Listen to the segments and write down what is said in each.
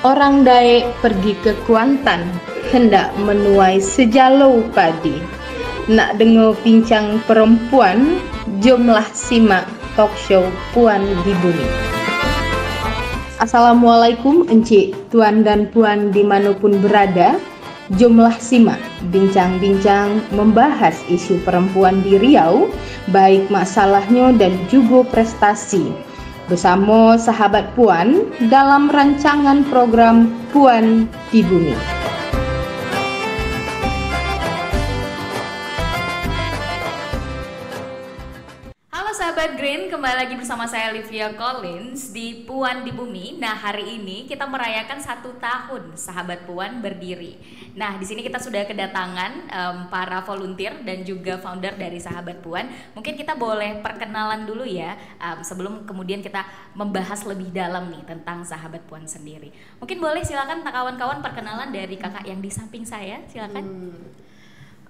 Orang Daek pergi ke Kuantan, hendak menuai sejalau padi. Nak dengar pincang perempuan, jomlah simak talk show Puan di Bumi. Assalamualaikum encik, tuan dan puan dimanapun berada. Jomlah simak bincang-bincang membahas isu perempuan di Riau, baik masalahnya dan juga prestasi. Bersama sahabat Puan dalam rancangan program Puan di Bumi. Halo sahabat Green, kembali lagi bersama saya Livia Collins di Puan di Bumi. Nah, hari ini kita merayakan 1 tahun sahabat Puan berdiri. Nah, di sini kita sudah kedatangan para volunteer dan juga founder dari sahabat Puan. Mungkin kita boleh perkenalan dulu ya, sebelum kemudian kita membahas lebih dalam nih tentang sahabat Puan sendiri. Mungkin boleh silakan kawan-kawan perkenalan dari kakak yang di samping saya, silakan.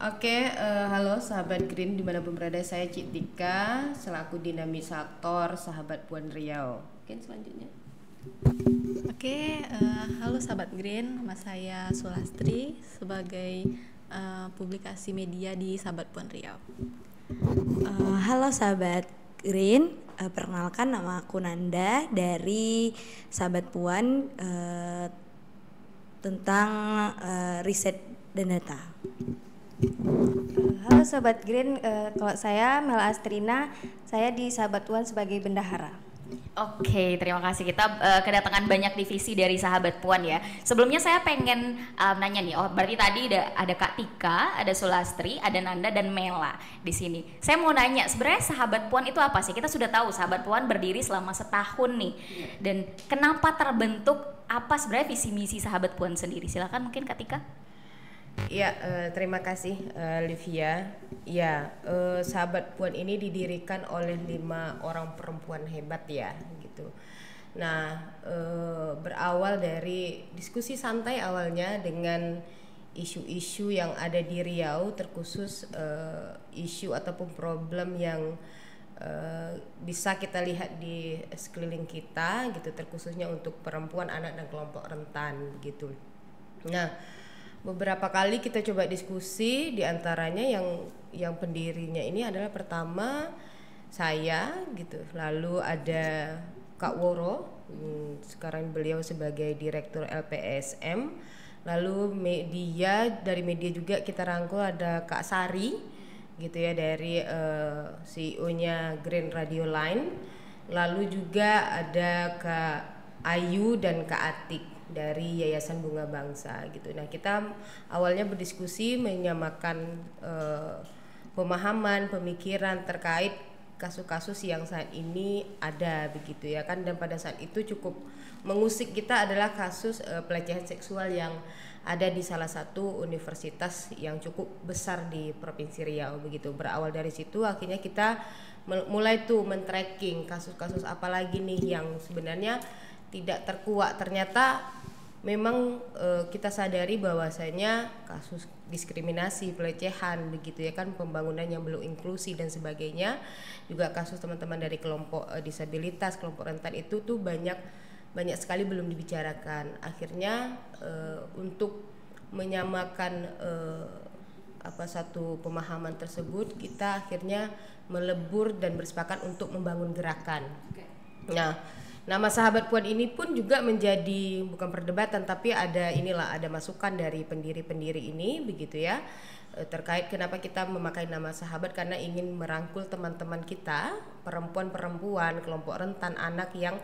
Oke, halo sahabat Green dimanapun berada, saya Cik Tika selaku dinamisator sahabat Puan Riau. Oke, selanjutnya. Oke, halo sahabat Green, nama saya Sulastri sebagai publikasi media di sahabat Puan Riau. Halo sahabat Green, perkenalkan nama aku Nanda dari sahabat Puan tentang riset dan data. Halo Sobat Green, kalau saya Mela Astrina, saya di Sahabat Puan sebagai bendahara. Oke, terima kasih. Kita kedatangan banyak divisi dari sahabat Puan ya. Sebelumnya saya pengen nanya nih, berarti tadi ada Kak Tika, ada Sulastri, ada Nanda dan Mela di sini. Saya mau nanya, sebenarnya sahabat Puan itu apa sih? Kita sudah tahu sahabat Puan berdiri selama setahun nih. Dan kenapa terbentuk, apa sebenarnya visi misi sahabat Puan sendiri? Silakan mungkin Kak Tika. Ya, terima kasih Livia. Ya, sahabat Puan ini didirikan oleh 5 orang perempuan hebat ya, gitu. Nah, berawal dari diskusi santai awalnya dengan isu-isu yang ada di Riau, terkhusus isu ataupun problem yang bisa kita lihat di sekeliling kita, gitu, terkhususnya untuk perempuan, anak dan kelompok rentan, gitu. Nah, beberapa kali kita coba diskusi, diantaranya yang pendirinya ini adalah pertama saya gitu, lalu ada Kak Woro, sekarang beliau sebagai direktur LPSM, lalu dari media juga kita rangkul ada Kak Sari gitu ya, dari CEO-nya Green Radio Line, lalu juga ada Kak Ayu dan Kak Atik dari Yayasan Bunga Bangsa gitu. Nah, kita awalnya berdiskusi menyamakan pemahaman, pemikiran terkait kasus-kasus yang saat ini ada begitu ya kan, dan pada saat itu cukup mengusik kita adalah kasus pelecehan seksual yang ada di salah satu universitas yang cukup besar di Provinsi Riau begitu. Berawal dari situ akhirnya kita mulai tuh men-tracking kasus-kasus apa lagi nih yang sebenarnya tidak terkuak. Ternyata memang kita sadari bahwasanya kasus diskriminasi, pelecehan begitu ya kan, pembangunan yang belum inklusi dan sebagainya, juga kasus teman-teman dari kelompok disabilitas, kelompok rentan itu tuh banyak sekali belum dibicarakan. Akhirnya untuk menyamakan satu pemahaman tersebut, kita akhirnya melebur dan bersepakat untuk membangun gerakan. Nah, nama sahabat Puan ini pun juga menjadi bukan perdebatan, tapi ada masukan dari pendiri-pendiri ini begitu ya, terkait kenapa kita memakai nama sahabat, karena ingin merangkul teman-teman kita, perempuan-perempuan, kelompok rentan, anak yang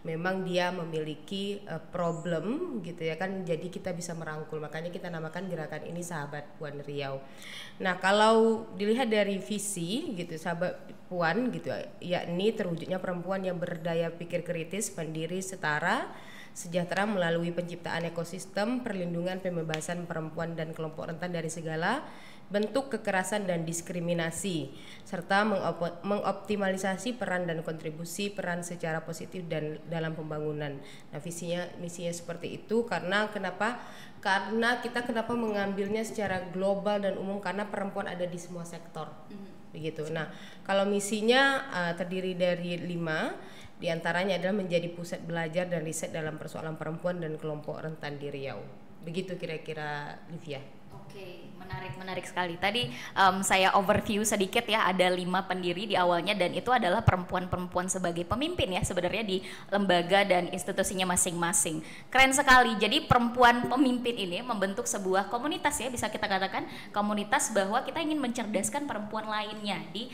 memang dia memiliki problem gitu ya kan, jadi kita bisa merangkul, makanya kita namakan gerakan ini Sahabat Puan Riau. Nah, kalau dilihat dari visi gitu Sahabat Puan gitu, yakni terwujudnya perempuan yang berdaya pikir kritis, mandiri, setara, sejahtera melalui penciptaan ekosistem perlindungan pembebasan perempuan dan kelompok rentan dari segala bentuk kekerasan dan diskriminasi, serta mengoptimalisasi peran dan kontribusi peran secara positif dan dalam pembangunan. Nah, misinya seperti itu. Karena kita mengambilnya secara global dan umum, karena perempuan ada di semua sektor. Begitu. Nah, kalau misinya terdiri dari 5. Di antaranya adalah menjadi pusat belajar dan riset dalam persoalan perempuan dan kelompok rentan di Riau. Begitu kira-kira, Livia. Oke, menarik sekali. Tadi saya overview sedikit ya, ada 5 pendiri di awalnya dan itu adalah perempuan-perempuan sebagai pemimpin ya sebenarnya di lembaga dan institusinya masing-masing. Keren sekali. Jadi perempuan pemimpin ini membentuk sebuah komunitas ya, bisa kita katakan komunitas bahwa kita ingin mencerdaskan perempuan lainnya di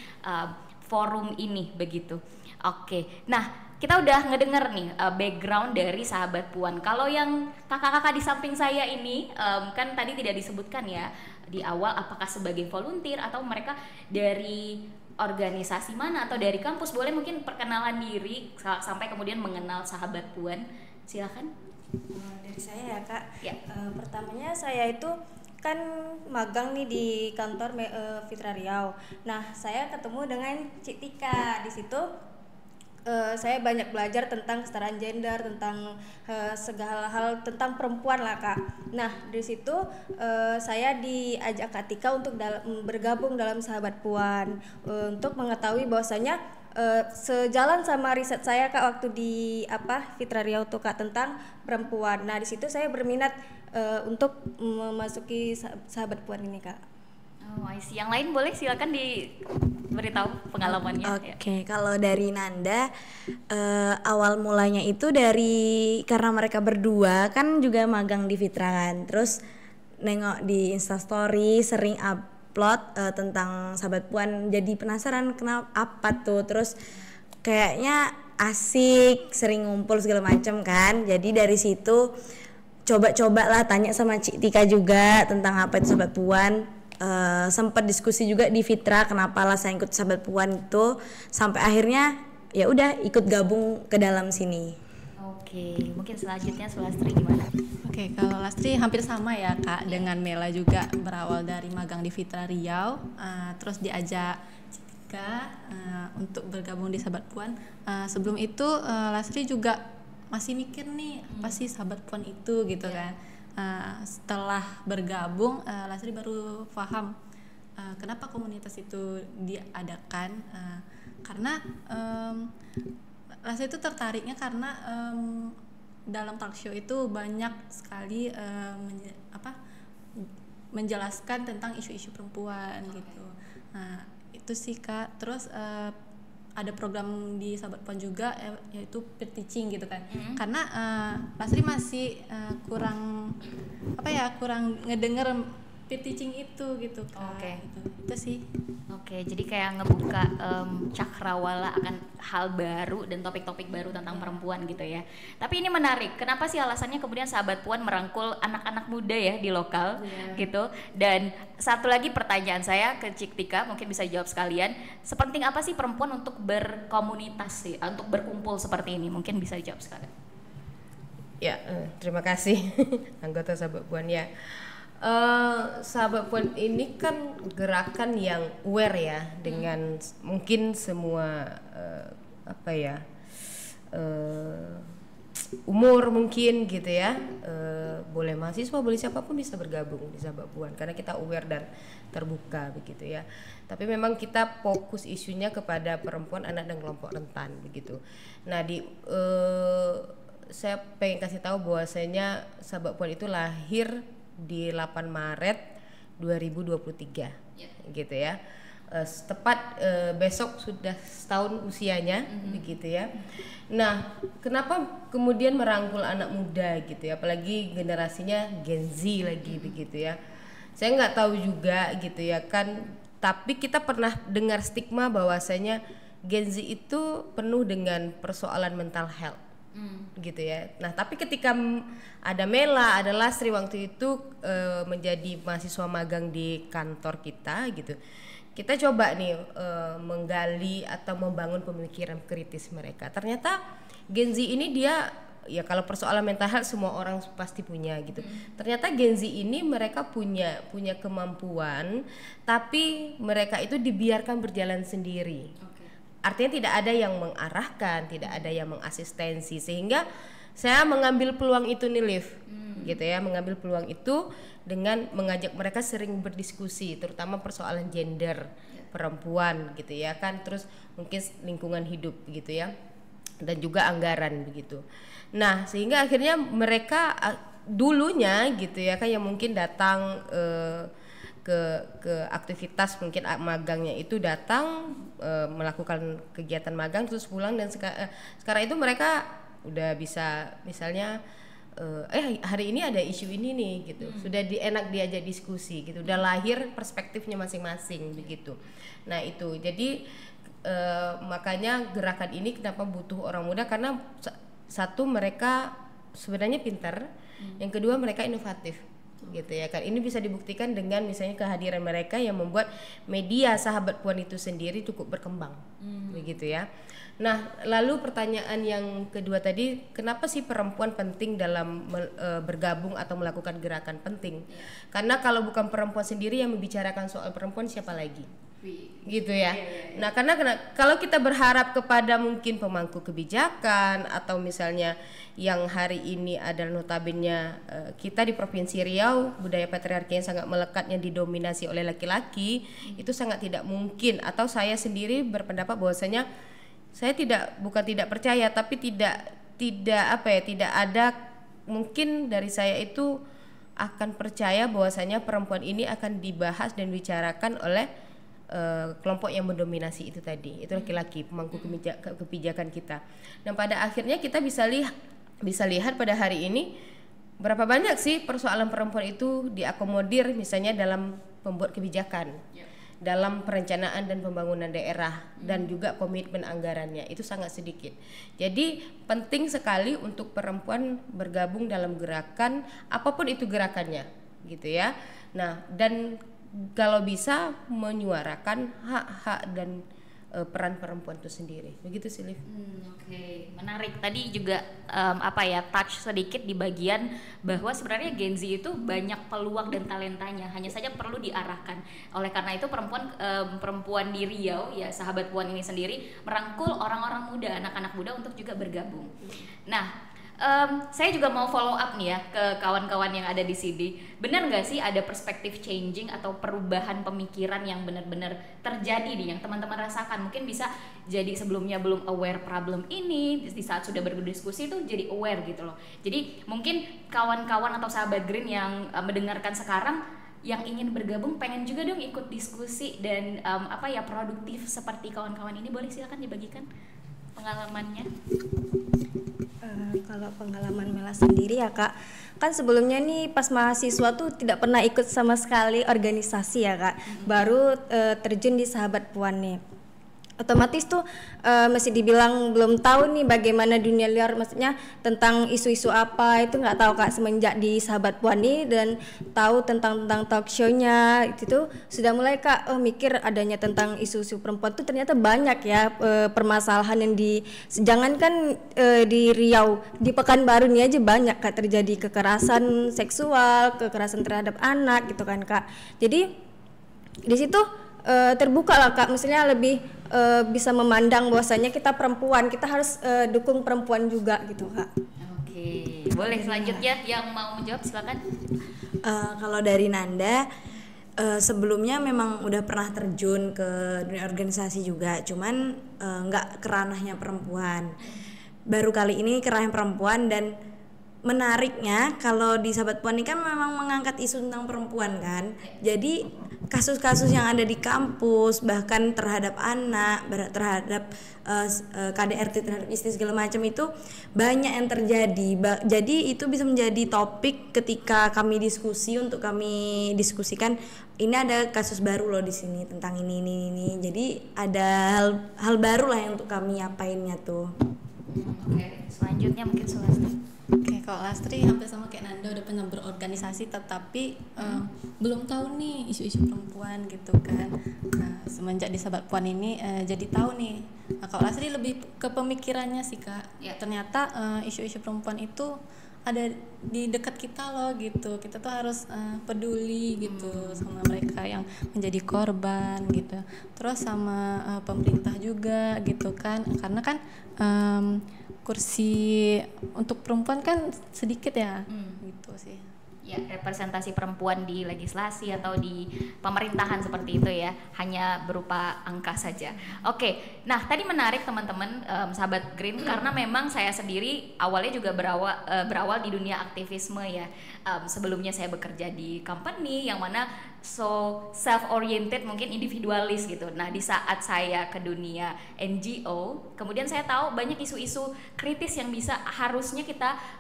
forum ini begitu. Oke, nah kita udah ngedenger nih background dari sahabat Puan. Kalau yang kakak-kakak di samping saya ini kan tadi tidak disebutkan ya di awal apakah sebagai volunteer atau mereka dari organisasi mana atau dari kampus. Boleh mungkin perkenalan diri sampai kemudian mengenal sahabat Puan. Silakan. Dari saya ya Kak. Ya. Pertamanya saya itu kan magang nih di kantor Fitra Riau. Nah saya ketemu dengan Cik Tika di situ. Saya banyak belajar tentang kesetaraan gender, tentang segala hal tentang perempuan lah Kak. Nah di situ saya diajak Kak Tika untuk bergabung dalam Sahabat Puan untuk mengetahui bahwasanya sejalan sama riset saya Kak waktu di Fitra Riau tuh Kak tentang perempuan. Nah di situ saya berminat untuk memasuki Sahabat Puan ini Kak. Oh, I see. Yang lain boleh silakan diberitahu pengalamannya. Oke, kalau dari Nanda awal mulanya itu karena mereka berdua kan juga magang di Fitra kan. Terus nengok di Instastory sering upload tentang Sahabat Puan, jadi penasaran kenapa apa tuh. Terus kayaknya asik, sering ngumpul segala macam kan. Jadi dari situ coba lah tanya sama Cik Tika juga tentang apa itu Sahabat Puan. Sempat diskusi juga di Fitra kenapa lah saya ikut Sahabat Puan itu, sampai akhirnya ya udah ikut gabung ke dalam sini. Oke, mungkin selanjutnya Sulastri gimana? Oke, kalau Lastri hampir sama ya Kak dengan Mela juga, berawal dari magang di Fitra Riau, terus diajak Cika untuk bergabung di Sahabat Puan. Sebelum itu Lastri juga masih mikir nih apa sih Sahabat Puan itu gitu kan. Setelah bergabung Lastri baru paham kenapa komunitas itu diadakan, karena Lastri itu tertariknya karena dalam talk show itu banyak sekali menjelaskan tentang isu-isu perempuan gitu. Nah itu sih Kak. Terus ada program di Sahabat Puan juga yaitu peer teaching gitu kan. Karena Lastri masih kurang ngedenger peer teaching itu gitu Kak. Oke. Itu sih. Oke, jadi kayak ngebuka cakrawala akan hal baru dan topik-topik baru tentang perempuan gitu ya. Tapi ini menarik, kenapa sih alasannya kemudian Sahabat Puan merangkul anak-anak muda ya di lokal gitu. Dan satu lagi pertanyaan saya ke Cik Tika, mungkin bisa jawab sekalian, sepenting apa sih perempuan untuk berkomunitas sih, untuk berkumpul seperti ini? Mungkin bisa jawab sekalian. Ya, terima kasih anggota Sahabat Puan ya. Sahabat Puan ini kan gerakan yang aware ya dengan mungkin semua umur mungkin gitu ya. Boleh mahasiswa, boleh siapapun bisa bergabung di Sahabat Puan karena kita aware dan terbuka begitu ya. Tapi memang kita fokus isunya kepada perempuan, anak dan kelompok rentan begitu. Nah saya pengen kasih tahu bahwasanya Sahabat Puan itu lahir di 8 Maret 2023 gitu ya. Tepat besok sudah setahun usianya begitu ya. Nah, kenapa kemudian merangkul anak muda gitu ya, apalagi generasinya Gen Z lagi begitu ya. Saya nggak tahu juga gitu ya kan, tapi kita pernah dengar stigma bahwasanya Gen Z itu penuh dengan persoalan mental health. Gitu ya. Nah, tapi ketika ada Mela, ada Lastri waktu itu menjadi mahasiswa magang di kantor kita gitu. Kita coba nih menggali atau membangun pemikiran kritis mereka. Ternyata Gen Z ini dia ya kalau persoalan mental health semua orang pasti punya gitu. Ternyata Gen Z ini mereka punya kemampuan, tapi mereka itu dibiarkan berjalan sendiri. Artinya tidak ada yang mengarahkan, tidak ada yang mengasistensi, sehingga saya mengambil peluang itu nih Liv, gitu ya, mengambil peluang itu dengan mengajak mereka sering berdiskusi, terutama persoalan gender perempuan gitu ya kan, terus mungkin lingkungan hidup gitu ya. dan juga anggaran begitu. Nah, sehingga akhirnya mereka dulunya gitu ya kan yang mungkin datang ke aktivitas mungkin magangnya itu datang melakukan kegiatan magang terus pulang, dan sekarang itu mereka udah bisa misalnya hari ini ada isu ini nih gitu, sudah enak diajak diskusi gitu, udah lahir perspektifnya masing-masing begitu. Nah itu jadi makanya gerakan ini kenapa butuh orang muda, karena satu mereka sebenarnya pintar, yang kedua mereka inovatif gitu ya kan. Ini bisa dibuktikan dengan misalnya kehadiran mereka yang membuat media Sahabat Puan itu sendiri cukup berkembang begitu ya. Nah lalu pertanyaan yang kedua tadi, kenapa sih perempuan penting dalam bergabung atau melakukan gerakan penting? Karena kalau bukan perempuan sendiri yang membicarakan soal perempuan, siapa lagi gitu ya. Nah karena kalau kita berharap kepada mungkin pemangku kebijakan atau misalnya yang hari ini adalah notabene kita di Provinsi Riau budaya patriarki yang sangat melekatnya didominasi oleh laki-laki, itu sangat tidak mungkin, atau saya sendiri berpendapat bahwasanya saya bukan tidak percaya, tapi tidak ada mungkin dari saya itu akan percaya bahwasanya perempuan ini akan dibahas dan dibicarakan oleh kelompok yang mendominasi itu tadi, itu laki-laki pemangku kebijakan kita. Dan pada akhirnya kita bisa lihat pada hari ini berapa banyak sih persoalan perempuan itu diakomodir misalnya dalam pembuat kebijakan, dalam perencanaan dan pembangunan daerah, dan juga komitmen anggarannya itu sangat sedikit. Jadi penting sekali untuk perempuan bergabung dalam gerakan apapun itu gerakannya gitu ya. Nah dan kalau bisa menyuarakan hak-hak dan peran perempuan itu sendiri, begitu sih Liv. Oke, menarik. Tadi juga touch sedikit di bagian bahwa sebenarnya Gen Z itu banyak peluang dan talentanya, hanya saja perlu diarahkan. Oleh karena itu perempuan di Riau ya Sahabat Puan ini sendiri merangkul orang-orang muda, anak-anak muda untuk juga bergabung. Nah saya juga mau follow up nih ya ke kawan-kawan yang ada di sini. Benar nggak sih ada perspektif changing atau perubahan pemikiran yang benar-benar terjadi nih yang teman-teman rasakan? Mungkin bisa jadi sebelumnya belum aware problem ini, di saat sudah berdiskusi tuh jadi aware gitu loh. Jadi mungkin kawan-kawan atau sahabat Green yang mendengarkan sekarang yang ingin bergabung pengen juga dong ikut diskusi dan produktif seperti kawan-kawan ini, boleh silakan dibagikan pengalamannya. Kalau pengalaman Mela sendiri ya Kak, kan sebelumnya nih pas mahasiswa tuh tidak pernah ikut sama sekali organisasi ya Kak, baru terjun di Sahabat Puan nih. Otomatis tuh masih dibilang belum tahu nih bagaimana dunia luar, maksudnya tentang isu-isu apa itu nggak tahu Kak. Semenjak di Sahabat Puan nih dan tahu tentang talk show-nya itu sudah mulai Kak mikir adanya tentang isu-isu perempuan tuh ternyata banyak ya permasalahan yang jangankan di Riau, di Pekanbaru nih aja banyak Kak terjadi kekerasan seksual, kekerasan terhadap anak gitu kan Kak. Jadi di situ terbuka lah Kak, misalnya lebih bisa memandang bahwasanya kita perempuan, kita harus dukung perempuan juga gitu Kak. Oke, boleh selanjutnya yang mau jawab silakan. Kalau dari Nanda, sebelumnya memang udah pernah terjun ke dunia organisasi juga, cuman nggak ke ranahnya perempuan. Baru kali ini ke ranah perempuan, dan menariknya kalau di Sahabat Puan ini kan memang mengangkat isu tentang perempuan kan. Jadi kasus-kasus yang ada di kampus, bahkan terhadap anak, terhadap KDRT, terhadap istri segala macam itu banyak yang terjadi. Jadi itu bisa menjadi topik ketika kami diskusi, untuk kami diskusikan ini ada kasus baru loh di sini tentang ini. Jadi ada hal baru lah yang untuk kami apainnya tuh. Oke, selanjutnya mungkin Sulastri. Oke, kalau Lastri hampir sama kayak Nanda, udah pernah berorganisasi tetapi belum tahu nih isu-isu perempuan gitu kan. Nah, semenjak di Sahabat Puan ini jadi tahu nih. Nah, kalau Lastri lebih ke pemikirannya sih Kak. Ya, ternyata isu-isu perempuan itu ada di dekat kita loh gitu. Kita tuh harus peduli gitu sama mereka yang menjadi korban gitu. Terus sama pemerintah juga gitu kan. Karena kan kursi untuk perempuan kan sedikit ya, gitu sih. Ya, representasi perempuan di legislasi atau di pemerintahan seperti itu ya, hanya berupa angka saja. Oke, nah tadi menarik teman-teman, sahabat Green, karena memang saya sendiri awalnya juga berawal di dunia aktivisme ya. Sebelumnya saya bekerja di company yang mana self-oriented, mungkin individualis gitu. Nah di saat saya ke dunia NGO, kemudian saya tahu banyak isu-isu kritis yang bisa harusnya kita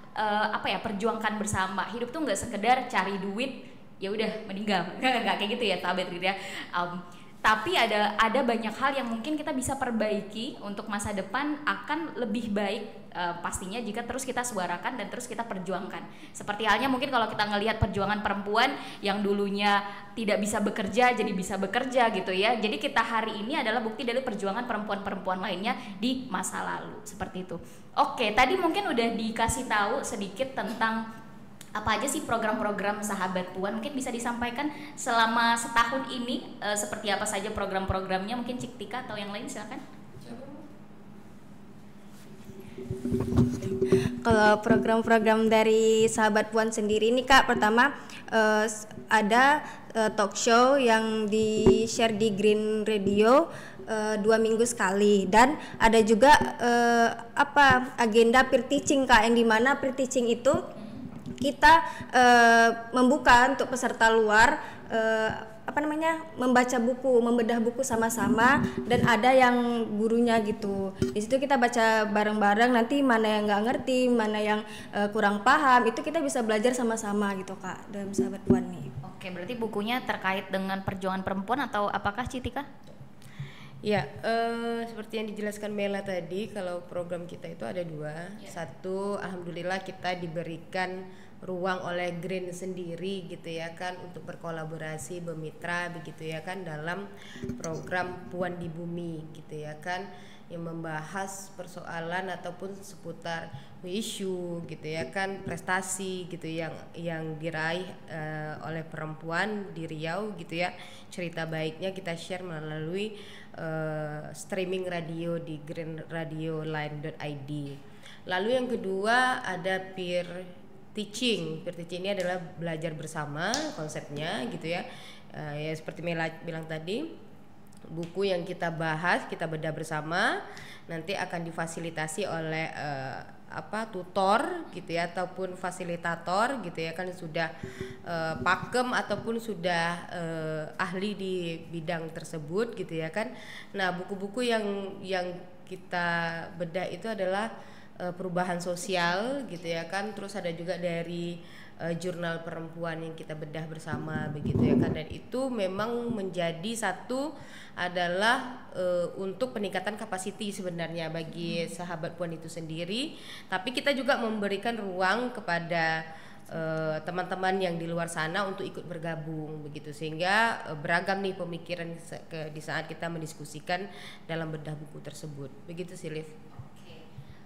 perjuangkan bersama. Hidup tuh nggak sekedar cari duit ya udah meninggal, nggak kayak gitu ya sahabat gitu ya. Tapi ada banyak hal yang mungkin kita bisa perbaiki untuk masa depan akan lebih baik pastinya jika terus kita suarakan dan terus kita perjuangkan. Seperti halnya mungkin kalau kita ngelihat perjuangan perempuan yang dulunya tidak bisa bekerja jadi bisa bekerja gitu ya. Jadi kita hari ini adalah bukti dari perjuangan perempuan-perempuan lainnya di masa lalu seperti itu. Oke, tadi mungkin udah dikasih tahu sedikit tentang apa aja sih program-program Sahabat Puan. Mungkin bisa disampaikan selama setahun ini seperti apa saja program-programnya, mungkin Cik Tika atau yang lain silakan. Kalau program-program dari Sahabat Puan sendiri ini Kak, pertama ada talk show yang di share di Green Radio 2 minggu sekali, dan ada juga agenda peer teaching Kak, yang dimana peer teaching itu kita membuka untuk peserta luar membaca buku, membedah buku sama-sama, dan ada yang gurunya gitu. Di situ kita baca bareng-bareng, nanti mana yang nggak ngerti, mana yang kurang paham, itu kita bisa belajar sama-sama gitu Kak dalam Sahabat Puan nih. Oke, berarti bukunya terkait dengan perjuangan perempuan atau apakah Citika? Ya, seperti yang dijelaskan Mela tadi, kalau program kita itu ada 2. Satu, alhamdulillah kita diberikan ruang oleh Green sendiri gitu ya kan, untuk berkolaborasi, bermitra begitu ya kan, dalam program Puan di Bumi gitu ya kan, yang membahas persoalan ataupun seputar isu gitu ya kan, prestasi gitu yang diraih oleh perempuan di Riau gitu ya. Cerita baiknya kita share melalui streaming radio di greenradioline.id. Lalu yang kedua ada peer teaching. Peer teaching ini adalah belajar bersama konsepnya gitu ya. Ya seperti Mela bilang tadi, buku yang kita bahas, kita bedah bersama, nanti akan difasilitasi oleh tutor gitu ya, ataupun fasilitator gitu ya kan, sudah pakem ataupun sudah ahli di bidang tersebut gitu ya kan. Nah, buku-buku yang kita bedah itu adalah perubahan sosial gitu ya kan, terus ada juga dari jurnal perempuan yang kita bedah bersama begitu ya kan, dan itu memang menjadi satu adalah untuk peningkatan kapasiti sebenarnya bagi Sahabat Puan itu sendiri, tapi kita juga memberikan ruang kepada teman-teman yang di luar sana untuk ikut bergabung begitu, sehingga beragam nih pemikiran di saat kita mendiskusikan dalam bedah buku tersebut begitu sih Liv.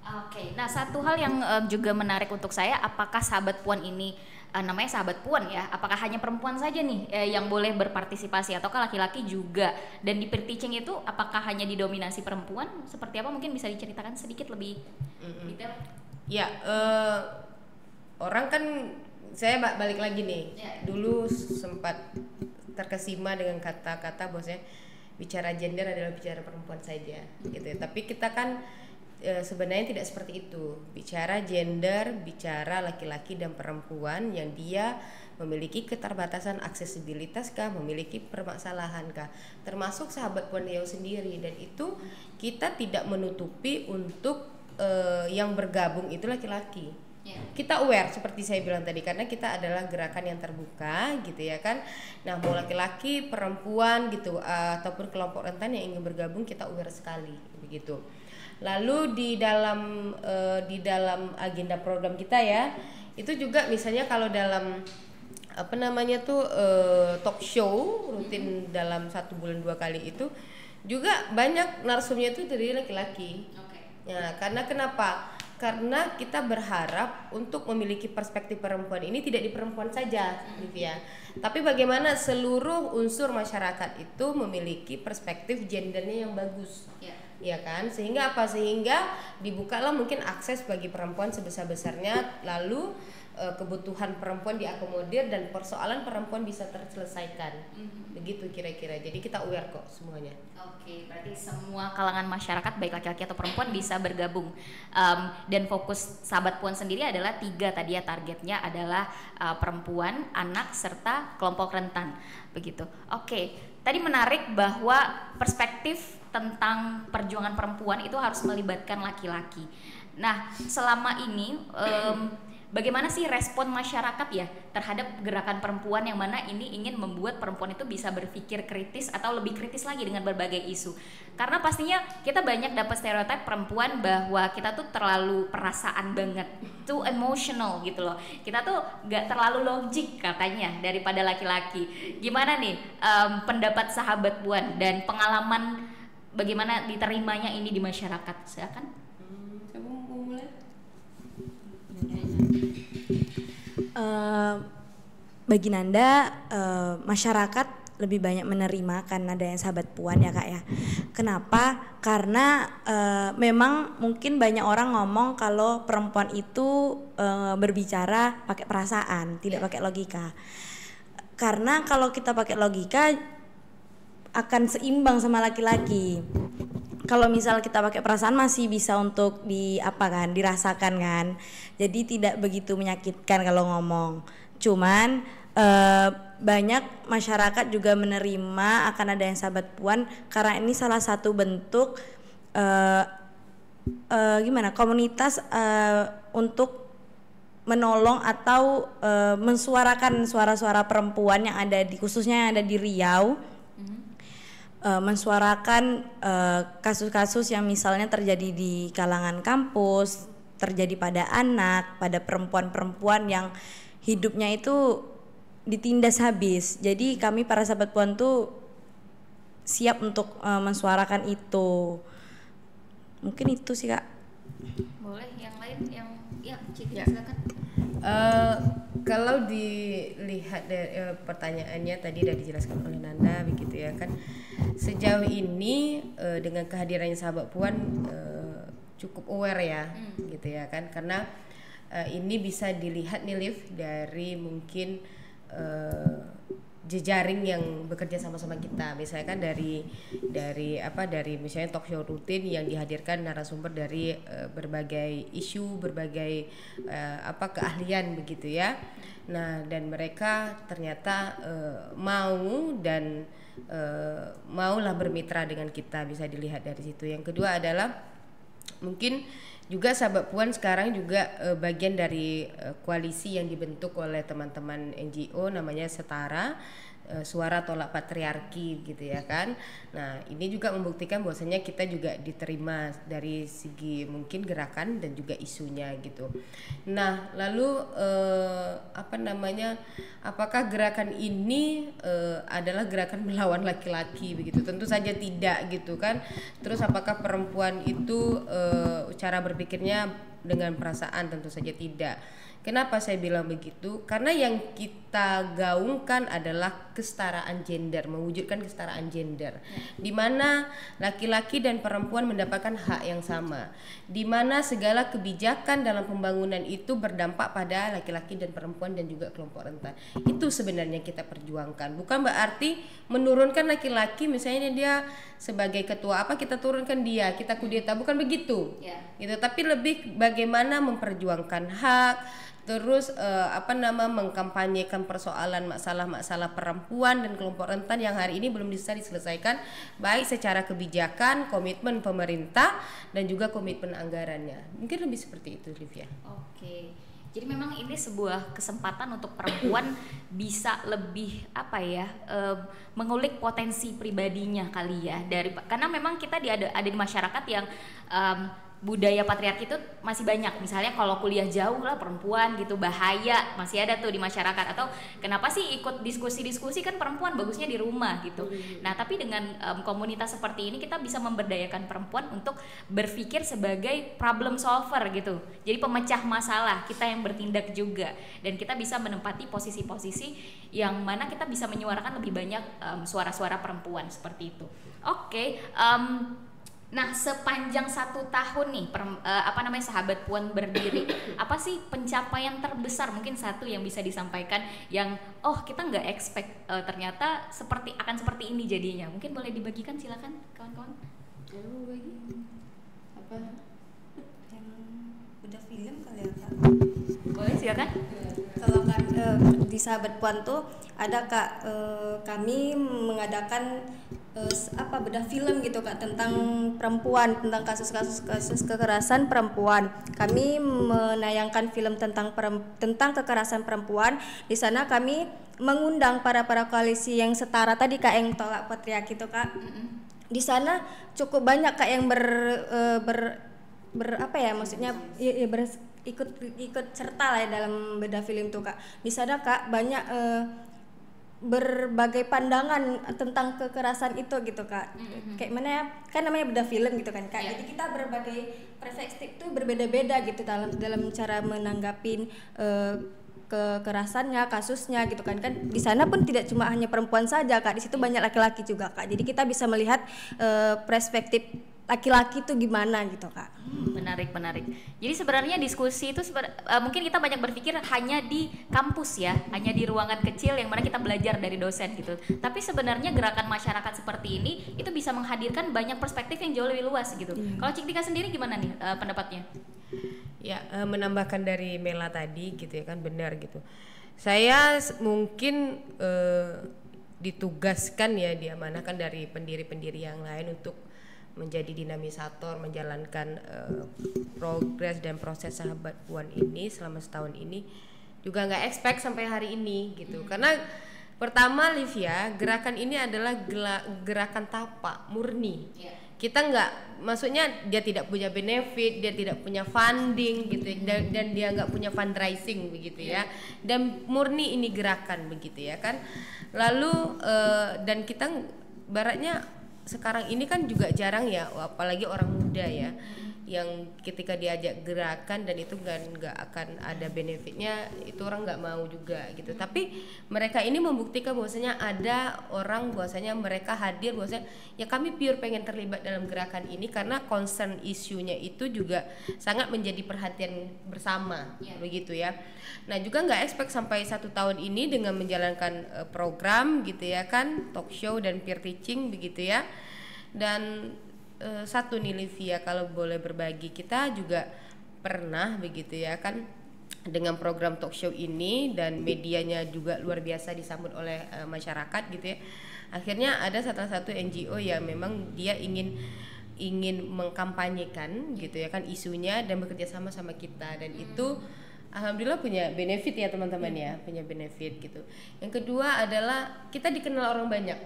Oke, nah satu hal yang juga menarik untuk saya, apakah Sahabat Puan ini namanya Sahabat Puan ya, apakah hanya perempuan saja nih yang boleh berpartisipasi ataukah laki-laki juga? Dan di peer teaching itu apakah hanya didominasi perempuan? Seperti apa, mungkin bisa diceritakan sedikit lebih detail? Ya, orang kan, saya balik lagi nih, dulu sempat terkesima dengan kata-kata bahwasanya bicara gender adalah bicara perempuan saja gitu ya. Tapi kita kan sebenarnya tidak seperti itu. Bicara gender, bicara laki-laki dan perempuan yang dia memiliki keterbatasan aksesibilitas kah, memiliki permasalahan kah, termasuk Sahabat Puan Riau sendiri. Dan itu kita tidak menutupi untuk yang bergabung itu laki-laki. Kita aware seperti saya bilang tadi, karena kita adalah gerakan yang terbuka gitu ya kan. Nah, mau laki-laki, perempuan gitu ataupun kelompok rentan yang ingin bergabung, kita aware sekali begitu. Lalu di dalam agenda program kita ya, itu juga misalnya kalau dalam talk show rutin dalam 1 bulan 2 kali itu juga banyak narsumnya itu dari laki-laki. Ya, karena kenapa? Karena kita berharap untuk memiliki perspektif perempuan ini tidak di perempuan saja gitu ya, tapi bagaimana seluruh unsur masyarakat itu memiliki perspektif gendernya yang bagus. ya kan? Sehingga apa? Sehingga dibukalah mungkin akses bagi perempuan sebesar-besarnya, lalu kebutuhan perempuan diakomodir dan persoalan perempuan bisa terselesaikan. Begitu kira-kira. Jadi kita aware kok semuanya. Oke, berarti semua kalangan masyarakat baik laki-laki atau perempuan bisa bergabung. Dan fokus Sahabat Puan sendiri adalah 3 tadi ya, targetnya adalah perempuan, anak, serta kelompok rentan. Begitu. Oke, tadi menarik bahwa perspektif tentang perjuangan perempuan itu harus melibatkan laki-laki. Nah, selama ini bagaimana sih respon masyarakat ya terhadap gerakan perempuan yang mana ini ingin membuat perempuan itu bisa berpikir kritis atau lebih kritis lagi dengan berbagai isu? Karena pastinya kita banyak dapat stereotip perempuan bahwa kita tuh terlalu perasaan banget, too emotional gitu loh. Kita tuh gak terlalu logik katanya daripada laki-laki. Gimana nih pendapat Sahabat Puan dan pengalaman bagaimana diterimanya ini di masyarakat? Silakan. Bagi Nanda, masyarakat lebih banyak menerima karena adanya Sahabat Puan ya Kak ya. Kenapa? Karena memang mungkin banyak orang ngomong kalau perempuan itu berbicara pakai perasaan, tidak pakai logika. Karena kalau kita pakai logika akan seimbang sama laki-laki. Kalau misal kita pakai perasaan masih bisa untuk dirasakan kan. Jadi tidak begitu menyakitkan kalau ngomong. Cuman banyak masyarakat juga menerima akan ada yang Sahabat Puan karena ini salah satu bentuk komunitas untuk menolong atau mensuarakan suara-suara perempuan yang ada di khususnya yang ada di Riau. Mensuarakan kasus-kasus yang misalnya terjadi di kalangan kampus, terjadi pada anak, pada perempuan-perempuan yang hidupnya itu ditindas habis. Jadi kami para Sahabat Puan tuh siap untuk mensuarakan itu. Mungkin itu sih Kak. Boleh yang lain yang silakan. Kalau dilihat dari pertanyaannya tadi sudah dijelaskan oleh Nanda begitu ya kan, sejauh ini dengan kehadirannya Sahabat Puan cukup aware ya gitu ya kan, karena ini bisa dilihat nih Liv dari mungkin jejaring yang bekerja sama-sama kita, misalnya kan dari misalnya talk show rutin yang dihadirkan narasumber dari berbagai isu, berbagai keahlian begitu ya. Nah, dan mereka ternyata maulah bermitra dengan kita, bisa dilihat dari situ. Yang kedua adalah mungkin juga Sahabat Puan sekarang juga bagian dari koalisi yang dibentuk oleh teman-teman NGO namanya Setara, Suara Tolak Patriarki gitu ya kan. Nah, ini juga membuktikan bahwasanya kita juga diterima dari segi mungkin gerakan dan juga isunya gitu. Nah, lalu apakah gerakan ini adalah gerakan melawan laki-laki begitu? Tentu saja tidak gitu kan. Terus apakah perempuan itu cara berpikirnya dengan perasaan? Tentu saja tidak. Kenapa saya bilang begitu? Karena yang kita gaungkan adalah kesetaraan gender, mewujudkan kesetaraan gender, di mana laki-laki dan perempuan mendapatkan hak yang sama, di mana segala kebijakan dalam pembangunan itu berdampak pada laki-laki dan perempuan dan juga kelompok rentan. Itu sebenarnya kita perjuangkan. Bukan berarti menurunkan laki-laki, misalnya dia sebagai ketua kita turunkan dia, kita kudeta, bukan begitu. Gitu, tapi lebih bagaimana memperjuangkan hak, terus mengkampanyekan persoalan masalah-masalah perempuan dan kelompok rentan yang hari ini belum bisa diselesaikan, baik secara kebijakan, komitmen pemerintah dan juga komitmen anggarannya. Mungkin lebih seperti itu, Livia. Oke. Jadi memang ini sebuah kesempatan untuk perempuan bisa lebih mengulik potensi pribadinya kali ya, karena memang kita ada di masyarakat yang budaya patriarki itu masih banyak. Misalnya kalau kuliah jauh lah perempuan gitu, bahaya, masih ada tuh di masyarakat. Atau kenapa sih ikut diskusi-diskusi, kan perempuan bagusnya di rumah gitu. Nah, tapi dengan komunitas seperti ini kita bisa memberdayakan perempuan untuk berpikir sebagai problem solver gitu. Jadi pemecah masalah, kita yang bertindak juga, dan kita bisa menempati posisi-posisi yang mana kita bisa menyuarakan lebih banyak suara-suara perempuan seperti itu. Oke. Nah, sepanjang 1 tahun nih, Sahabat Puan berdiri, apa sih pencapaian terbesar mungkin satu yang bisa disampaikan yang kita nggak expect ternyata akan seperti ini jadinya. Mungkin boleh dibagikan, silakan kawan-kawan. Mau bagi apa? Yang udah film kali ya Kak? Boleh, silakan. Kalau kan di Sahabat Puan tuh ada Kak, kami mengadakan bedah film gitu Kak tentang perempuan, tentang kasus kekerasan perempuan. Kami menayangkan film tentang kekerasan perempuan. Di sana kami mengundang para koalisi yang setara tadi Kak, yang tolak patriarki itu Kak. Di sana cukup banyak Kak yang ikut serta lah ya dalam bedah film tuh Kak. Di sana Kak banyak berbagai pandangan tentang kekerasan itu gitu Kak. Kayak mana ya, kan namanya bedah film gitu kan Kak. Jadi kita berbagai perspektif tuh berbeda-beda gitu dalam cara menanggapin kekerasannya, kasusnya gitu kan. Di sana pun tidak cuma hanya perempuan saja Kak, di situ banyak laki-laki juga Kak. Jadi kita bisa melihat perspektif laki-laki itu gimana gitu Kak. Menarik. Jadi sebenarnya diskusi itu mungkin kita banyak berpikir hanya di kampus ya, hanya di ruangan kecil yang mana kita belajar dari dosen gitu. Tapi sebenarnya gerakan masyarakat seperti ini itu bisa menghadirkan banyak perspektif yang jauh lebih luas gitu. Kalau Cik Tika sendiri gimana nih pendapatnya? Ya, menambahkan dari Mela tadi gitu ya kan, benar gitu. Saya mungkin ditugaskan ya, diamanahkan dari pendiri-pendiri yang lain untuk menjadi dinamisator, menjalankan progres dan proses Sahabat Puan ini selama setahun ini. Juga nggak expect sampai hari ini gitu. Karena pertama Livia, gerakan ini adalah gerakan tapak murni. Kita nggak, maksudnya dia tidak punya benefit, dia tidak punya funding gitu, dan dia nggak punya fundraising begitu ya. Dan murni ini gerakan begitu ya kan. Lalu dan kita baratnya sekarang ini kan juga jarang ya, apalagi orang muda ya, yang ketika diajak gerakan dan itu nggak akan ada benefitnya, itu orang nggak mau juga gitu. Tapi mereka ini membuktikan bahwasanya ada orang, bahwasanya mereka hadir, bahwasanya ya kami pure pengen terlibat dalam gerakan ini karena concern isunya itu juga sangat menjadi perhatian bersama begitu ya. Nah juga nggak expect sampai 1 tahun ini dengan menjalankan program gitu ya kan, talk show dan peer teaching begitu ya. Dan satu nih Livia, kalau boleh berbagi, kita juga pernah begitu ya kan dengan program talk show ini, dan medianya juga luar biasa disambut oleh masyarakat gitu ya. Akhirnya ada salah satu NGO yang memang dia ingin mengkampanyekan gitu ya kan isunya dan bekerja sama kita, dan itu alhamdulillah punya benefit ya teman-teman ya, punya benefit gitu. Yang kedua adalah kita dikenal orang banyak.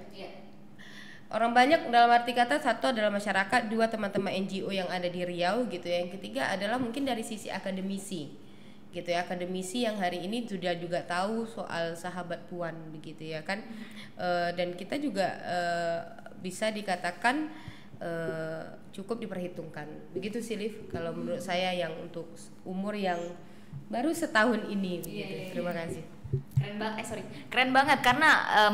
Orang banyak dalam arti kata, satu adalah masyarakat, dua teman-teman NGO yang ada di Riau gitu ya. Yang ketiga adalah mungkin dari sisi akademisi gitu ya, akademisi yang hari ini sudah juga tahu soal Sahabat Puan begitu ya kan. Dan kita juga bisa dikatakan cukup diperhitungkan begitu sih Liv, kalau menurut saya yang untuk umur yang baru setahun ini begitu. Terima kasih. Keren banget karena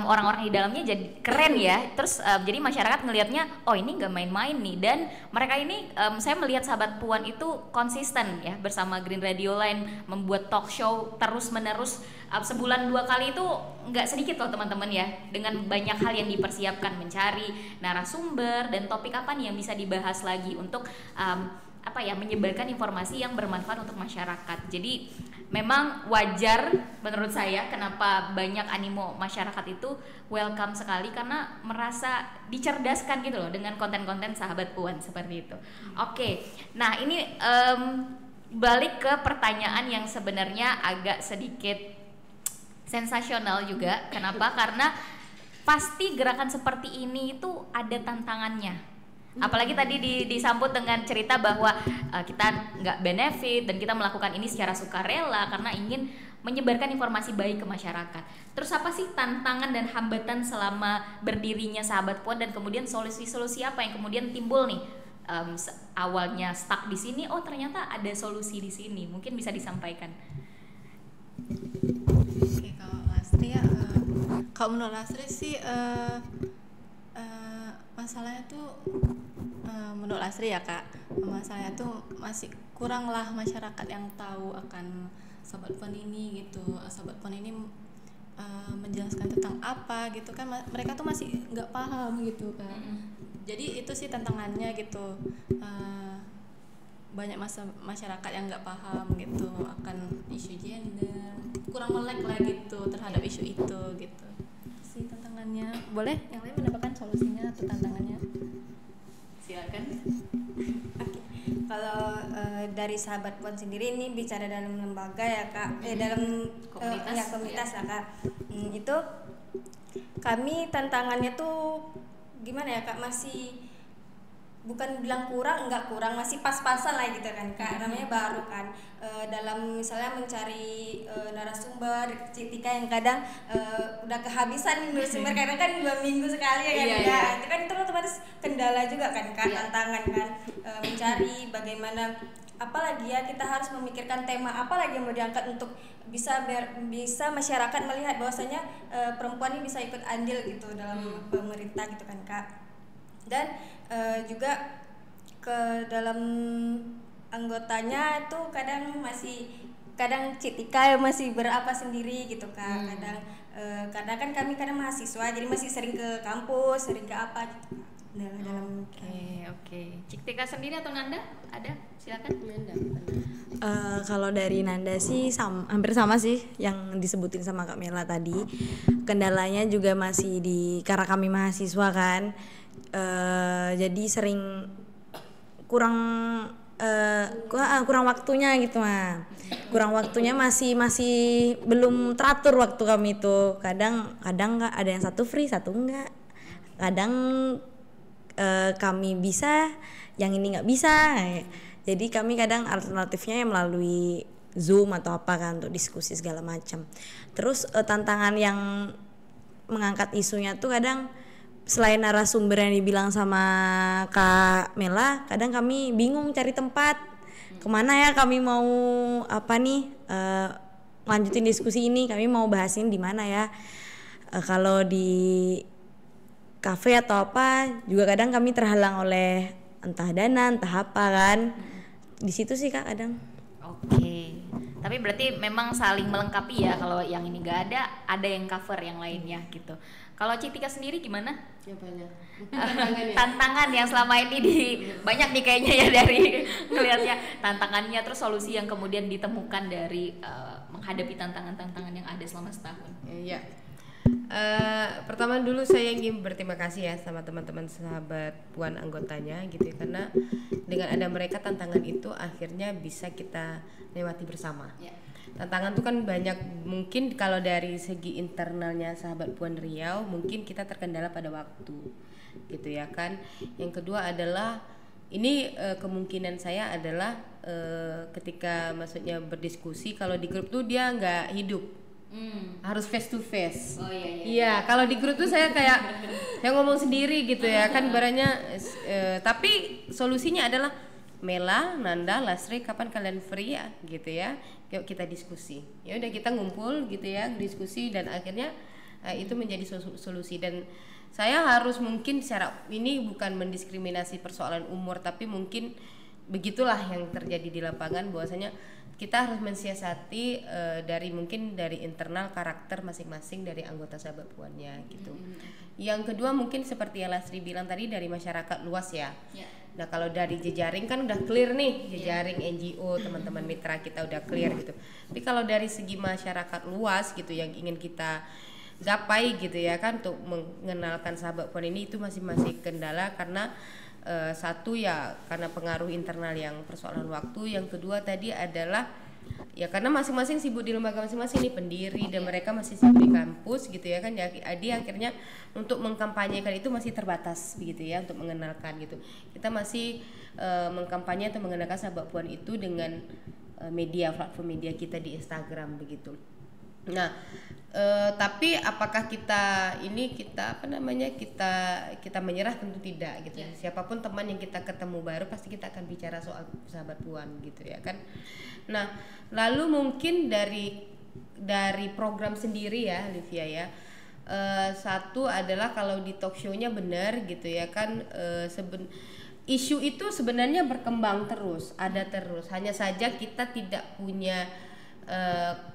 orang-orang di dalamnya jadi keren ya. Terus jadi masyarakat ngelihatnya, oh ini nggak main-main nih. Dan mereka ini saya melihat Sahabat Puan itu konsisten ya, bersama Green Radio Line membuat talk show terus menerus, sebulan 2 kali itu nggak sedikit loh teman-teman ya, dengan banyak hal yang dipersiapkan, mencari narasumber dan topik apa nih yang bisa dibahas lagi untuk menyebarkan informasi yang bermanfaat untuk masyarakat. Jadi memang wajar menurut saya kenapa banyak animo masyarakat itu welcome sekali, karena merasa dicerdaskan gitu loh dengan konten-konten Sahabat Puan seperti itu. Oke, nah ini balik ke pertanyaan yang sebenarnya agak sedikit sensasional juga. Kenapa? Karena pasti gerakan seperti ini itu ada tantangannya. Apalagi tadi disambut dengan cerita bahwa kita nggak benefit dan kita melakukan ini secara sukarela karena ingin menyebarkan informasi baik ke masyarakat. Terus apa sih tantangan dan hambatan selama berdirinya Sahabat Puan, dan kemudian solusi-solusi apa yang kemudian timbul nih? Awalnya stuck di sini, oh ternyata ada solusi di sini. Mungkin bisa disampaikan. Oke, kalau Lastri ya, kalau menurut Lastri sih masalahnya tuh menurut Lasri ya Kak, masalahnya tuh masih kurang lah masyarakat yang tahu akan sahabat puan ini gitu. Sahabat puan ini menjelaskan tentang apa gitu kan, mereka tuh masih nggak paham gitu Kak. Jadi itu sih tantangannya gitu. Banyak masyarakat yang nggak paham gitu akan isu gender, kurang melek lah gitu terhadap isu itu gitu sih tantangannya. Boleh yang lain menambahkan solusinya atau tantangannya? Silakan. Oke. Kalau dari sahabat puan sendiri ini bicara dalam lembaga ya Kak, dalam komunitas lah Kak. Itu kami tantangannya tuh gimana ya Kak, masih bukan bilang enggak kurang, masih pas-pasan lah gitu kan Kak. Namanya baru kan, dalam misalnya mencari narasumber Citika yang kadang udah kehabisan narasumber karena kan 2 minggu sekali ya kan Kak. Itu kan otomatis kendala juga kan Kak, tantangan kan, mencari bagaimana, apalagi ya kita harus memikirkan tema apa lagi yang mau diangkat untuk bisa masyarakat melihat bahwasanya perempuan ini bisa ikut andil gitu dalam pemerintah gitu kan Kak. Dan juga ke dalam anggotanya itu kadang Citika masih berapa sendiri gitu Kak. Kadang karena kan kami kadang mahasiswa jadi masih sering ke kampus, sering ke apa gitu dalam Oke. Citika sendiri atau Nanda ada? Silakan. Nanda. Kalau dari Nanda sih hampir sama sih yang disebutin sama Kak Mela tadi. Kendalanya juga masih karena kami mahasiswa kan. Jadi sering kurang waktunya gitu mah. Kurang waktunya masih belum teratur waktu kami itu. Kadang ada yang satu free, satu enggak. Kadang kami bisa, yang ini nggak bisa. Jadi kami kadang alternatifnya yang melalui Zoom atau apa kan untuk diskusi segala macam. Terus tantangan yang mengangkat isunya tuh kadang selain narasumber yang dibilang sama Kak Mela, kadang kami bingung cari tempat kemana ya kami mau lanjutin diskusi ini, kami mau bahasin di mana ya. Kalau di kafe atau apa juga kadang kami terhalang oleh entah dana entah apa kan. Di situ sih Kak kadang. Oke. Tapi berarti memang saling melengkapi ya, kalau yang ini nggak ada yang cover yang lainnya gitu. Kalau Citika sendiri gimana? Tantangan yang selama ini banyak nih kayaknya ya dari ngelihatnya tantangannya, terus solusi yang kemudian ditemukan dari menghadapi tantangan-tantangan yang ada selama setahun. Iya. Pertama dulu saya ingin berterima kasih ya sama teman-teman sahabat puan anggotanya gitu ya, karena dengan ada mereka tantangan itu akhirnya bisa kita lewati bersama. Tantangan itu kan banyak, mungkin kalau dari segi internalnya sahabat puan Riau mungkin kita terkendala pada waktu gitu ya kan. Yang kedua adalah ini kemungkinan saya adalah ketika maksudnya berdiskusi, kalau di grup tuh dia nggak hidup. Harus face to face. Iya, kalau di grup tuh saya ngomong sendiri gitu ya kan, barangnya tapi solusinya adalah Mela, Nanda, Lasri, kapan kalian free ya gitu ya, yuk kita diskusi. Ya udah kita ngumpul gitu ya, diskusi, dan akhirnya itu menjadi solusi. Dan saya harus mungkin secara ini bukan mendiskriminasi persoalan umur, tapi mungkin begitulah yang terjadi di lapangan, bahwasanya kita harus mensiasati dari internal karakter masing-masing dari anggota sahabat puannya gitu. Yang kedua mungkin seperti yang Lasri bilang tadi, dari masyarakat luas ya. Nah kalau dari jejaring kan udah clear nih, jejaring NGO, teman-teman mitra kita udah clear gitu. Tapi kalau dari segi masyarakat luas gitu yang ingin kita gapai gitu ya kan, untuk mengenalkan sahabat puan ini, itu masih kendala karena satu ya karena pengaruh internal yang persoalan waktu. Yang kedua tadi adalah ya karena masing-masing sibuk di lembaga masing-masing nih pendiri, dan mereka masih sibuk di kampus gitu ya kan. Jadi akhirnya untuk mengkampanyekan itu masih terbatas begitu ya, untuk mengenalkan gitu. Kita masih mengkampanye atau mengenalkan sahabat puan itu dengan platform media kita di Instagram begitu. Nah, tapi apakah kita menyerah? Tentu tidak gitu. Siapapun teman yang kita ketemu baru pasti kita akan bicara soal sahabat puan gitu ya kan. Nah, lalu mungkin dari program sendiri ya Livia ya, satu adalah kalau di talk show-nya benar gitu ya kan, isu itu sebenarnya berkembang terus, ada terus. Hanya saja kita tidak punya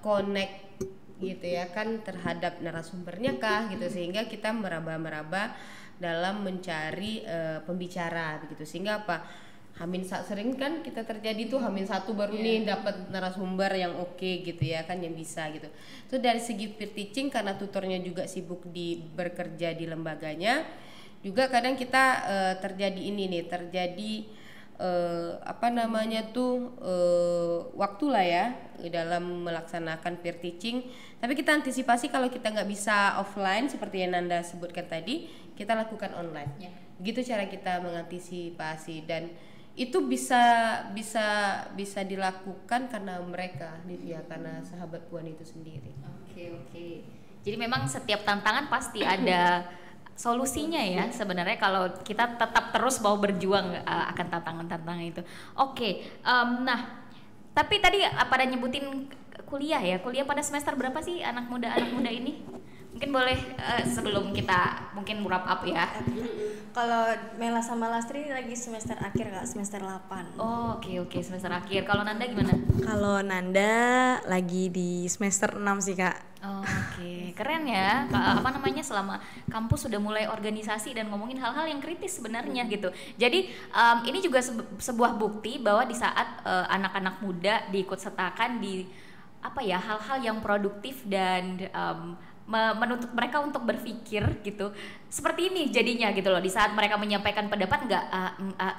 connect gitu ya kan terhadap narasumbernya kah gitu, sehingga kita meraba-meraba dalam mencari pembicara begitu, sehingga apa, sering kan kita terjadi tuh H-1 baru nih dapat narasumber yang oke gitu ya kan, yang bisa gitu. Itu dari segi peer teaching, karena tutornya juga sibuk bekerja di lembaganya, juga kadang kita terjadi waktu lah ya dalam melaksanakan peer teaching. Tapi kita antisipasi kalau kita nggak bisa offline seperti yang Nanda sebutkan tadi, kita lakukan online. Begitu cara kita mengantisipasi, dan itu bisa dilakukan karena mereka, karena sahabat Puan itu sendiri. Oke. Jadi memang setiap tantangan pasti ada solusinya ya sebenarnya, kalau kita tetap terus mau berjuang akan tantangan-tantangan itu. Nah tapi tadi pada nyebutin kuliah pada semester berapa sih anak muda ini? Mungkin boleh sebelum kita mungkin wrap up ya. Kalau Mela sama Lastri lagi semester akhir Kak, semester 8. Oke, semester akhir. Kalau Nanda gimana? Kalau Nanda lagi di semester 6 sih Kak. Oke, keren ya. Selama kampus sudah mulai organisasi dan ngomongin hal-hal yang kritis sebenarnya gitu. Jadi ini juga sebuah bukti bahwa di saat anak-anak muda diikutsertakan di hal-hal yang produktif dan menuntut mereka untuk berpikir gitu, seperti ini jadinya gitu loh. Di saat mereka menyampaikan pendapat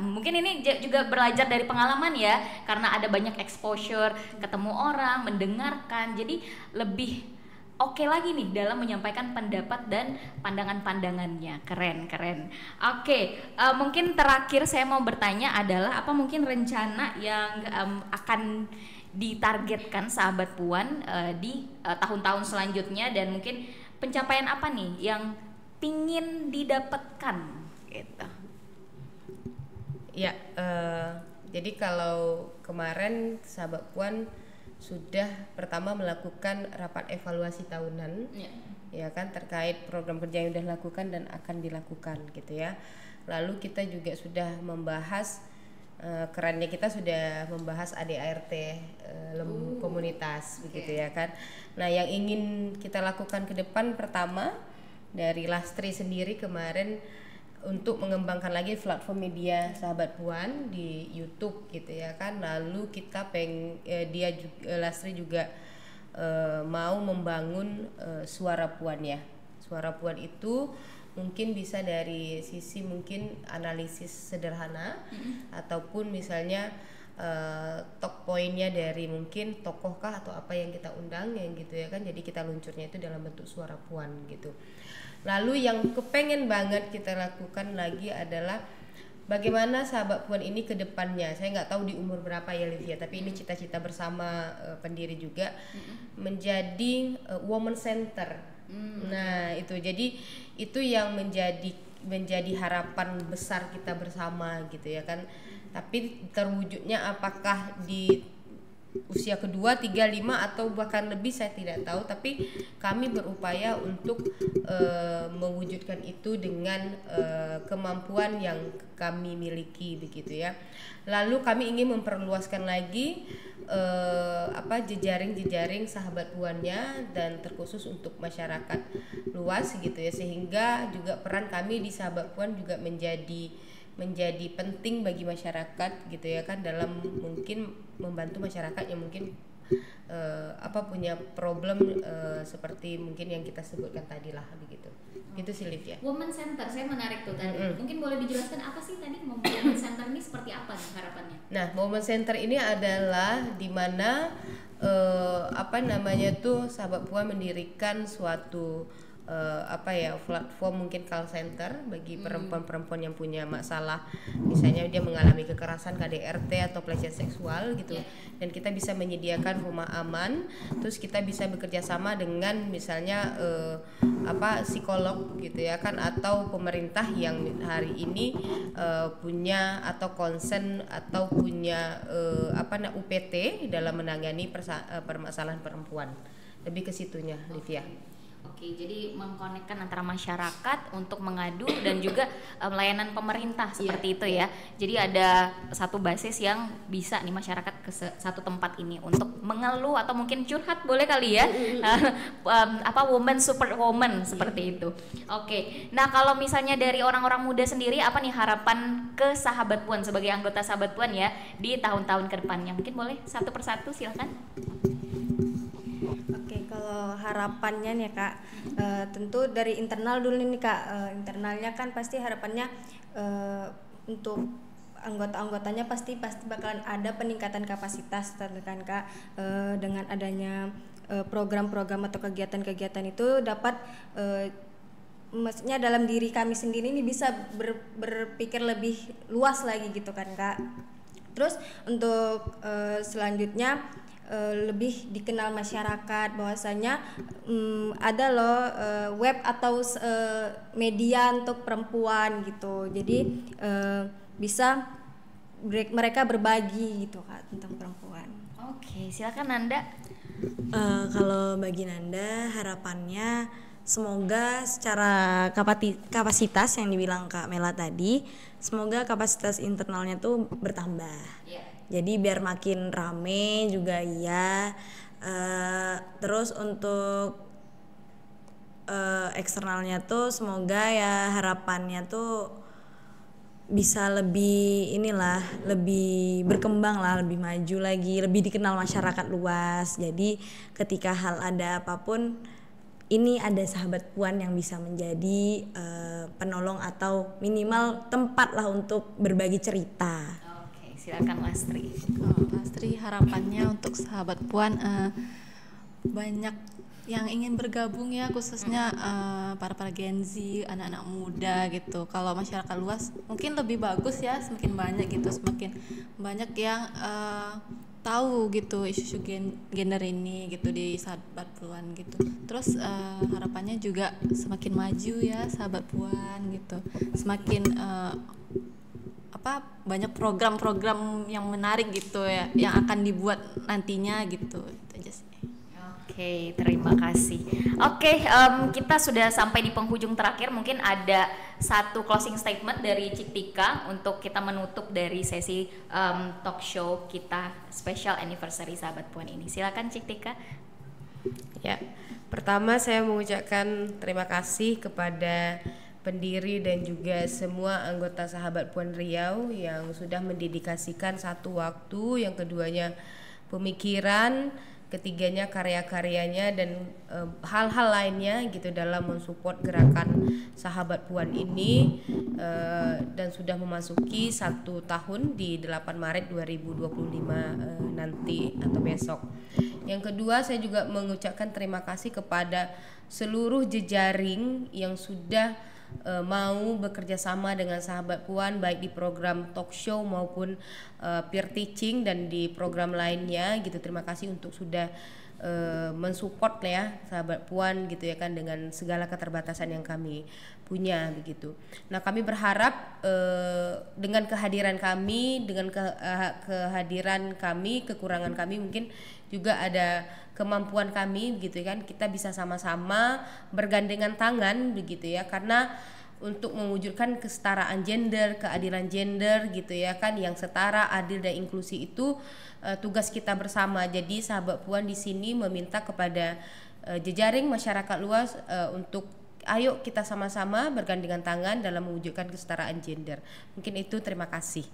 mungkin ini juga belajar dari pengalaman ya, karena ada banyak exposure, ketemu orang, mendengarkan, jadi lebih oke lagi nih dalam menyampaikan pendapat dan pandangan-pandangannya. Keren. Mungkin terakhir saya mau bertanya adalah apa mungkin rencana yang akan ditargetkan sahabat Puan di tahun-tahun selanjutnya, dan mungkin pencapaian apa nih yang pingin didapatkan gitu. Ya, jadi kalau kemarin sahabat Puan sudah pertama melakukan rapat evaluasi tahunan, ya kan, terkait program kerja yang sudah dilakukan dan akan dilakukan gitu ya. Lalu kita juga sudah membahas kerennya, kita sudah membahas ADART komunitas begitu ya kan. Nah, yang ingin kita lakukan ke depan, pertama dari Lastri sendiri kemarin untuk mengembangkan lagi platform media sahabat Puan di YouTube gitu ya kan. Lalu kita Lastri juga mau membangun suara Puan ya. Suara Puan itu mungkin bisa dari sisi mungkin analisis sederhana, ataupun misalnya talk pointnya dari mungkin tokohkah atau apa yang kita undang yang gitu ya kan. Jadi kita luncurnya itu dalam bentuk suara Puan gitu. Lalu yang kepengen banget kita lakukan lagi adalah bagaimana sahabat Puan ini ke depannya. Saya nggak tahu di umur berapa ya Livia, tapi ini cita-cita bersama pendiri juga, menjadi woman center. Nah itu, jadi itu yang menjadi harapan besar kita bersama gitu ya kan. Tapi terwujudnya apakah di usia kedua, 3, 5 atau bahkan lebih saya tidak tahu, tapi kami berupaya untuk mewujudkan itu dengan kemampuan yang kami miliki begitu ya. Lalu kami ingin memperluaskan lagi jejaring sahabat Puannya, dan terkhusus untuk masyarakat luas gitu ya, sehingga juga peran kami di sahabat Puan juga menjadi penting bagi masyarakat gitu ya kan, dalam mungkin membantu masyarakat yang mungkin punya problem seperti mungkin yang kita sebutkan tadi lah begitu. Gitu sih Liv ya. Women Center, saya menarik tuh tadi. Mungkin boleh dijelaskan apa sih tadi Women Center ini seperti apa nih harapannya? Nah, Women Center ini adalah di mana sahabat Puan mendirikan suatu platform mungkin call center bagi perempuan-perempuan yang punya masalah, misalnya dia mengalami kekerasan, KDRT atau pelecehan seksual gitu, dan kita bisa menyediakan rumah aman. Terus kita bisa bekerja sama dengan misalnya psikolog gitu ya kan, atau pemerintah yang hari ini punya atau concern atau punya UPT dalam menangani permasalahan perempuan. Lebih ke situnya, Livia. Oke. Oke, jadi mengkonekkan antara masyarakat untuk mengadu dan juga layanan pemerintah seperti itu ya. Jadi ada satu basis yang bisa nih masyarakat ke satu tempat ini untuk mengeluh atau mungkin curhat boleh kali ya. Woman super woman seperti itu. Oke. Nah, kalau misalnya dari orang-orang muda sendiri apa nih harapan ke Sahabat Puan sebagai anggota Sahabat Puan ya di tahun-tahun ke depannya? Mungkin boleh satu persatu silakan. Oke, kalau harapannya nih Kak, tentu dari internal dulu nih Kak. Internalnya kan pasti harapannya untuk anggota-anggotanya pasti bakalan ada peningkatan kapasitas kan Kak, dengan adanya program-program atau kegiatan-kegiatan itu dapat maksudnya dalam diri kami sendiri ini bisa berpikir lebih luas lagi gitu kan Kak. Terus untuk selanjutnya lebih dikenal masyarakat bahwasanya ada loh web atau media untuk perempuan gitu. Jadi bisa mereka berbagi gitu Kak tentang perempuan. Oke, silakan Nanda. Kalau bagi Nanda harapannya semoga secara kapasitas yang dibilang Kak Mela tadi, semoga kapasitas internalnya tuh bertambah. Jadi biar makin rame juga ya. Terus untuk eksternalnya tuh semoga ya harapannya tuh bisa lebih lebih berkembang lah, lebih maju lagi, lebih dikenal masyarakat luas. Jadi ketika hal ada apapun ini ada Sahabat Puan yang bisa menjadi penolong atau minimal tempat lah untuk berbagi cerita. Silakan Lastri. Lastri harapannya untuk Sahabat Puan banyak yang ingin bergabung ya, khususnya para Gen Z, anak-anak muda gitu. Kalau masyarakat luas mungkin lebih bagus ya, semakin banyak gitu, semakin banyak yang tahu gitu isu-isu gender ini gitu di Sahabat Puan gitu. Terus harapannya juga semakin maju ya Sahabat Puan gitu, semakin banyak program-program yang menarik gitu ya yang akan dibuat nantinya gitu. Itu aja sih. Oke, terima kasih. Oke, kita sudah sampai di penghujung terakhir. Mungkin ada satu closing statement dari Cik Tika untuk kita menutup dari sesi talk show kita special anniversary Sahabat Puan ini. Silakan Cik Tika. Ya, pertama saya mengucapkan terima kasih kepada pendiri dan juga semua anggota Sahabat Puan Riau yang sudah mendedikasikan satu waktu, yang keduanya pemikiran, ketiganya karya-karyanya dan hal-hal lainnya gitu dalam mensupport gerakan Sahabat Puan ini, dan sudah memasuki 1 tahun di 8 Maret 2025 nanti atau besok. Yang kedua, saya juga mengucapkan terima kasih kepada seluruh jejaring yang sudah mau bekerja sama dengan Sahabat Puan baik di program talk show maupun peer teaching dan di program lainnya gitu. Terima kasih untuk sudah mensupport ya Sahabat Puan gitu ya kan, dengan segala keterbatasan yang kami punya begitu. Nah, kami berharap dengan kehadiran kami, kekurangan kami mungkin juga ada kemampuan kami gitu kan, kita bisa sama-sama bergandengan tangan begitu ya, karena untuk mewujudkan kesetaraan gender, keadilan gender gitu ya kan, yang setara, adil dan inklusi itu tugas kita bersama. Jadi Sahabat Puan di sini meminta kepada jejaring masyarakat luas untuk ayo kita sama-sama bergandengan tangan dalam mewujudkan kesetaraan gender. Mungkin itu, terima kasih.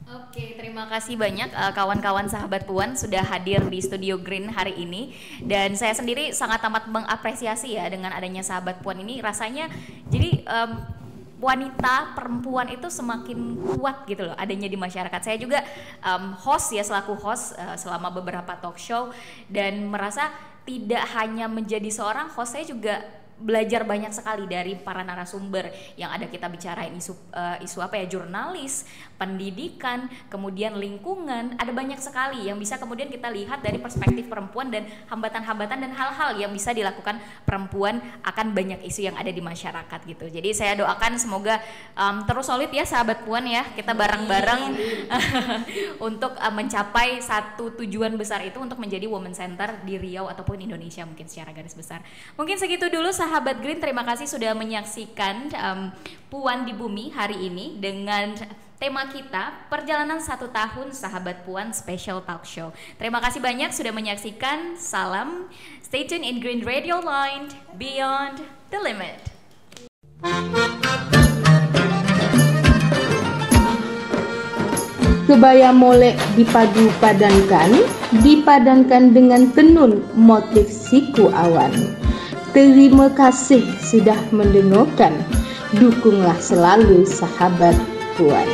Oke, terima kasih banyak kawan-kawan Sahabat Puan sudah hadir di Studio Green hari ini. Dan saya sendiri sangat amat mengapresiasi ya dengan adanya Sahabat Puan ini. Rasanya jadi wanita, perempuan itu semakin kuat gitu loh adanya di masyarakat. Saya juga host ya, selaku host selama beberapa talk show, dan merasa tidak hanya menjadi seorang host, saya juga belajar banyak sekali dari para narasumber yang ada. Kita bicarain isu apa ya, jurnalis, pendidikan, kemudian lingkungan, ada banyak sekali yang bisa kemudian kita lihat dari perspektif perempuan dan hambatan-hambatan dan hal-hal yang bisa dilakukan perempuan akan banyak isu yang ada di masyarakat gitu. Jadi saya doakan semoga terus solid ya Sahabat Puan ya, kita bareng-bareng untuk mencapai satu tujuan besar itu, untuk menjadi women center di Riau ataupun Indonesia mungkin secara garis besar. Mungkin segitu dulu Sahabat sahabat Green, terima kasih sudah menyaksikan Puan di Bumi hari ini dengan tema kita perjalanan 1 tahun Sahabat Puan Special Talk Show. Terima kasih banyak sudah menyaksikan. Salam, stay tuned in Green Radio Line, Beyond the Limit. Kebaya molek dipadankan dengan tenun motif siku awan. Terima kasih sudah mendengarkan. Dukunglah selalu sahabat Puan.